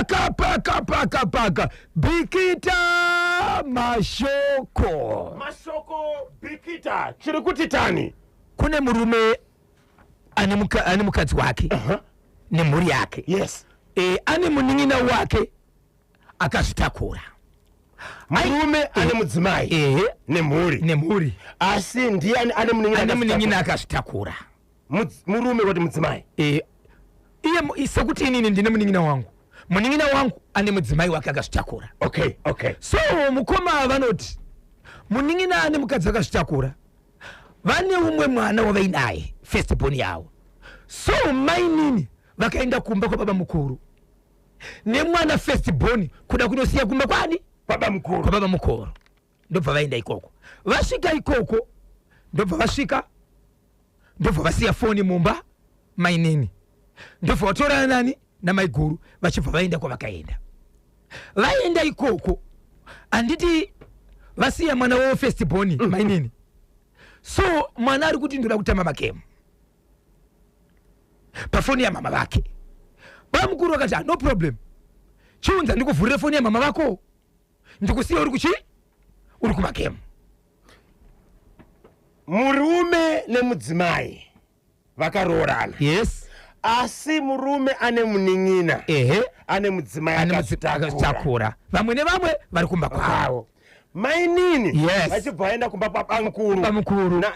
paka Bikita mashoko Bikita chiri kuti tani kune murume ane mukadzi wake ne mhuri yake. Yes. Ane muning'ina wake akazvitakura. Murume ane mudzimai ne mhuri asi ndiye ane muning'ina akazvitakura. Murume kuti mudzimai iye sekuti inini ndine muning'ina wangu ane mudzimai wake akazvitakura. Okay. So mukoma vanoti muning'ina ane mukadzi akazvitakura vane umwe mwana wavainaye first born yawo. So mainini vakaenda kumba kwa baba mukuru nemwana first born kuda kunosiya kumba kwani baba mukuru. Kwa baba mukuru ndobva vaenda ikoko. Vasvika ikoko ndobva vasiya foni mumba mainini ndobva vatorana nani namaiguru vachibva vaenda kwavakaenda. Vaenda ikoko anditi vasiya mwana wavo first born mainini. So mwana ari kuti ndoda kutamba makemu pafoni ya mama vake. Baba mukuru akati no problem, chiunza ndikuvhurire foni ya mama vako ndikusiya uri kumakemu. Murume nemudzimai vakaroorana. Yes. Asi murume ane muning'ina ane mudzimai akazvitakura. Vamwe nevamwe vari kumba kwavo. Mainini vachibva vaenda kumba pamukuru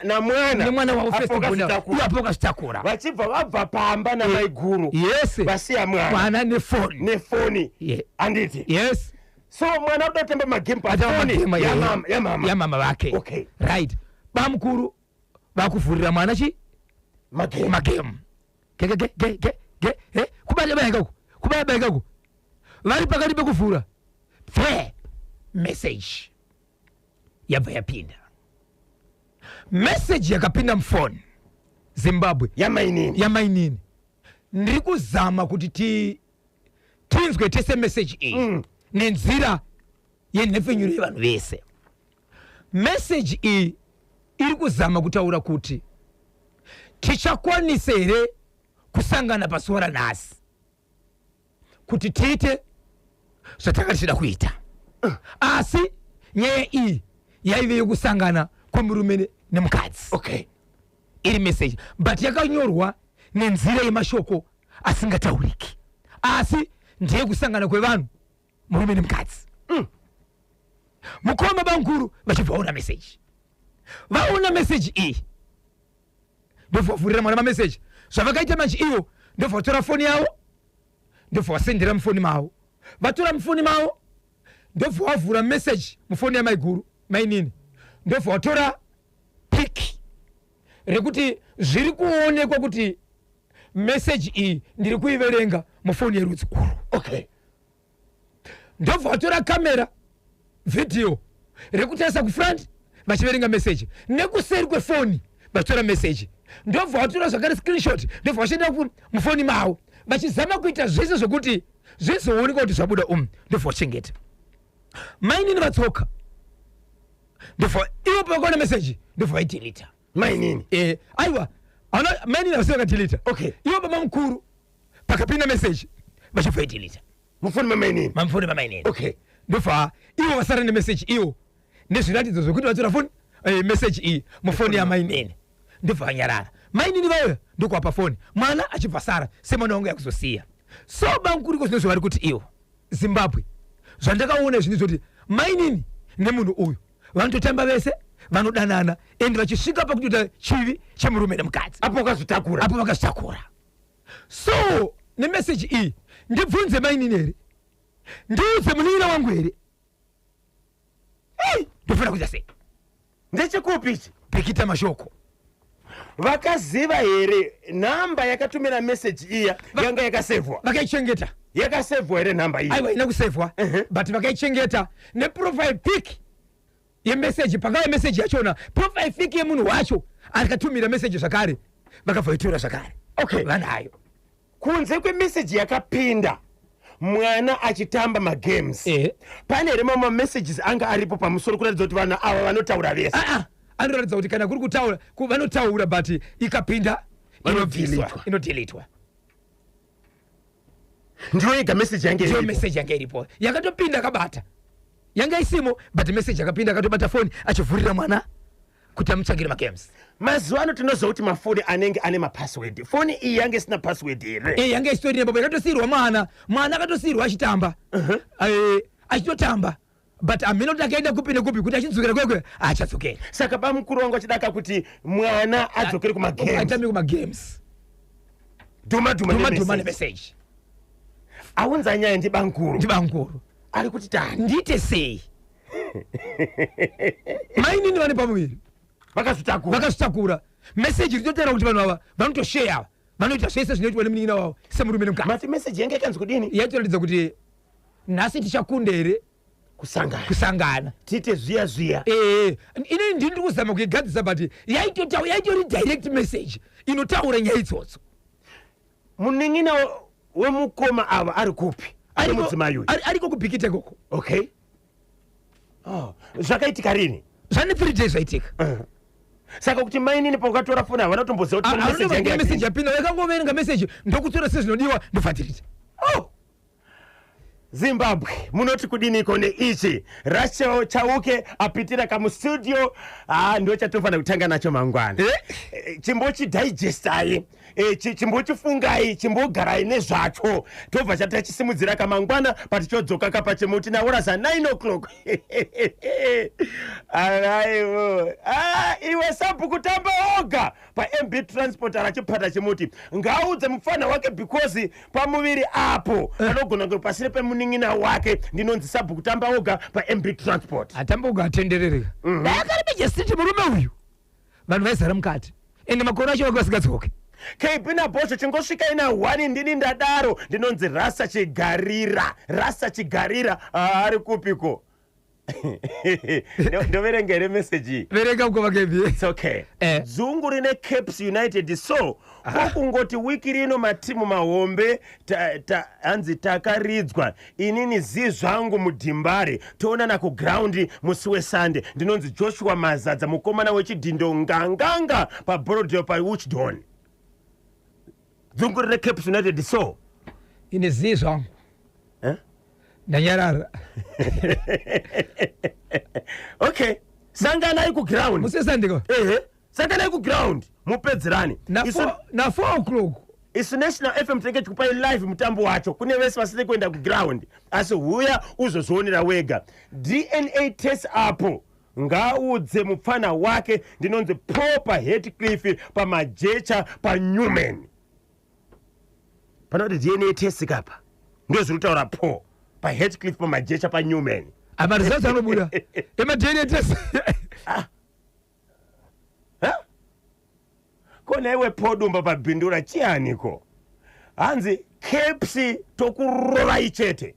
namwana wavo akazvitakura. Vachibva vabva pamba namaiguru vasiya mwana nefoni anditi. Yes. So mwana uda kutamba magame pafoni ya mama vake. Okay. Right. Bamukuru vakuvhurira mwana magame kubaya kako vari pakati pekuvhura message yabva yapinda. Message yakapinda mufoni Zimbabwe yamainini. Ndiri kuzama kuti tinzwe tese message iyi nenzira yenhepfenyuro yevanhu vese. Message iyi iri kuzama kutaura kuti tichakwanisa here kusangana pasuva ranhasi kuti tiite zvatakati tida kuita. Asi nyaya iyi yaive yokusangana kwemurume nemukadzi. Okay. Iri message but yakanyorwa nenzira yemashoko asingatauriki, asi ndiye kusangana kwevanhu murume nemukadzi. Mukoma bankuru vachibva vaona message. Vaona message iyi ndobva vavhurira mwana mameseji. Zvavakaita manje ivo ndobva vatora foni yavo ndobva vasendera mufoni mavo. Vatora mufoni mavo ndobva vavhura message mufoni yamaiguru mainini ndobva vatora piki rekuti zviri kuonekwa kuti message iyi ndiri kuiverenga mufoni yerudzi guru. Okay. Ndobva vatora kamera video rekutarisa kufront vachiverenga message nekuseri kwefoni vachitora message. Ndobva vatora zvakare screenshot ndobva vachienda mufoni mavo vachizama kuita zvese zvokuti zvizooneka kuti zvabuda ndobva vachengeta. Mainini vatsoka ndobva ivo pavakaona message ndobva vaidelita mainini. Aiwa mainini havasi vakadelita. Okay. Ivo baba mukuru pakapinda message vachibva vaidelita mufoni mamainini. Okay. Ndobva ivo vasara nemessage ivo nezviratidzo zvokuti vatora foni message iyi mufoni yamainini ndobva vanyarara. Mainini vauya ndokuwapa foni mwana achibva sara semwana wangu yakuzosiya. So bamukuru zvinezvo vari kuti ivo Zimbabwe zvandakaona zvini zvoti mainini nemunhu uyu vanototamba vese vanodanana endi vachisvika pakuita chivi chemurume nemukadzi apo vakazvitakura. So nemessage iyi ndibvunze mainini here, ndiudze muning'ina wangu here, ndofanira kuita sei? Ndechekupi ichi? Bikita mashoko. Vakaziva here namba yakatumira message iya yanga yakasevwa? Vakaichengeta. Yakasevwa here namba iyi? Aiwa ina kusevwa but vakaichengeta neprofile pic yemessage pakava message yachona profile pic yemunhu wacho akatumira message zvakare vakavhaitora zvakare. Okay. Vanayo kunze kwemessage yakapinda mwana achitamba magames pane here mamwe messages anga aripo pamusoro kuratidza kuti vanhu ava vanotaura vese? Anoratidza kuti kana kuri kutaura vanotaura but ikapinda inodelitwa. ndiyo yega message yange ndiyo message yange iripo yakatopinda kabata yanga isimo but message yakapinda akatobata phone achivhurira mwana kuti amutsvagire magames. Mazuva ano tinoziva kuti mafoni anenge ane mapassword. Foni iyi yange isina password here. Yange isitorine baba yakatosirwa mwana akatosirwa achitamba. Achitotamba. But ameno kuti akaenda kupi nekupi kuti achidzokera kwekwe achadzokera. Saka bamukuru wangu achidaka kuti mwana adzokere kumagames. Atambe kumagames. Duma message. Aunza nyaya ndi bamukuru. Ali kuti tani. Ndite sei. Maini ni vane pamwiri. Vakasutakura. Message ritotera kuti vanhu ava vanotoshare. Vanoita zvese zvinoitwa nemunin'ina wavo semurume nemukadzi. Mati message yange yakanzi kudini? Yatoratidza kuti nhasi tichakunde here kusangana tiite zviya ini ndiri kuzama kuigadzisa but yaitori direct message inotaura nyaya idzodzo. Munin'ina wemukoma ava ari kupi? Ari mudzimai uyu ariko kubhikite koko. Okay. Zvakaitika rini? Zvane 3 days zvaitika. Saka kuti mainini paukatora foni havana kutomboziva kuti message yapinda yakangoverenga message ndokutora sezvinodiwa ndofadzirita. Zimbabwe munoti kudiniko neichi? Rachel Chauke apitira kamustudio ndo chatofana kutanga nacho mangwana. Chimbochidigestai chimbochifungai chimbogarai nezvacho tobva chatachisimudzira kamangwana patichodzoka kapa chemuti naora za 9 o'clock. Alaivo iwe sabhuku tamba oga paMB Transport arachipata chemuti ngaudze mufana wake because pamuviri apo anogona kuti pasire pemunin'ina wake ndinonzi sabhuku tamba oga paMB Transport. Atamba oga atenderereka. Yakaribeje siti murume uyu vanhu vaizara mukati ende makore acho vakasingadzoke. KB naBosho chingosvika ina 1 ndini ndadaro ndinonzi Rasa Chigarira ari kupiko. Ndoverengere message. Verenga uko vakebi. It's okay. Dzungu rine Caps United so kokungoti wiki rino matimu mahombe hanzi takaridzwa inini zizvangu mudhimbare toonana kuground musi weSunday ndinonzi Joshua Mazadza mukomana wechidhindo nganganga paBorodale paWichdon. Dzungu rine Caps United so ine zizvangu ndanyarara. Okay, sanganai kuground musesandiko. Sanganai kuground mupedzerani na 4 o'clock. Isu National FM tinenge tikupai live mutambo wacho kune vese vasiri kuenda kuground asi huya uzozvionera wega. DNA test apo ngaudze mufana wake ndinonzi proper Heathcliff pamajecha paNewman. Panoti DNA test kapa ndio zviritaura po paHeathcliff pamajecha paNewman. Amarizatsi anobuda ema-DNA test. Kona iwe podumba pabhindura chianiko hanzi Caps tokurova ichete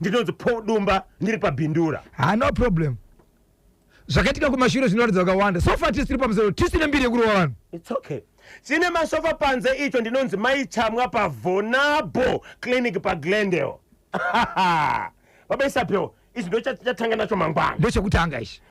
ndinonzi podumba ndiri pabhindura. No problem. Zvakaitika kumashure zvinoratidza vakawanda so far tisiri pamusoro tisine mbiri yekurova vanhu. It's okay. Chine masofa panze icho ndinonzi maichamwa paVonabo clinic paGlendale. Baba Isapio izvi ndo chatanga nacho mangwana. Ndo chekutanga ichi.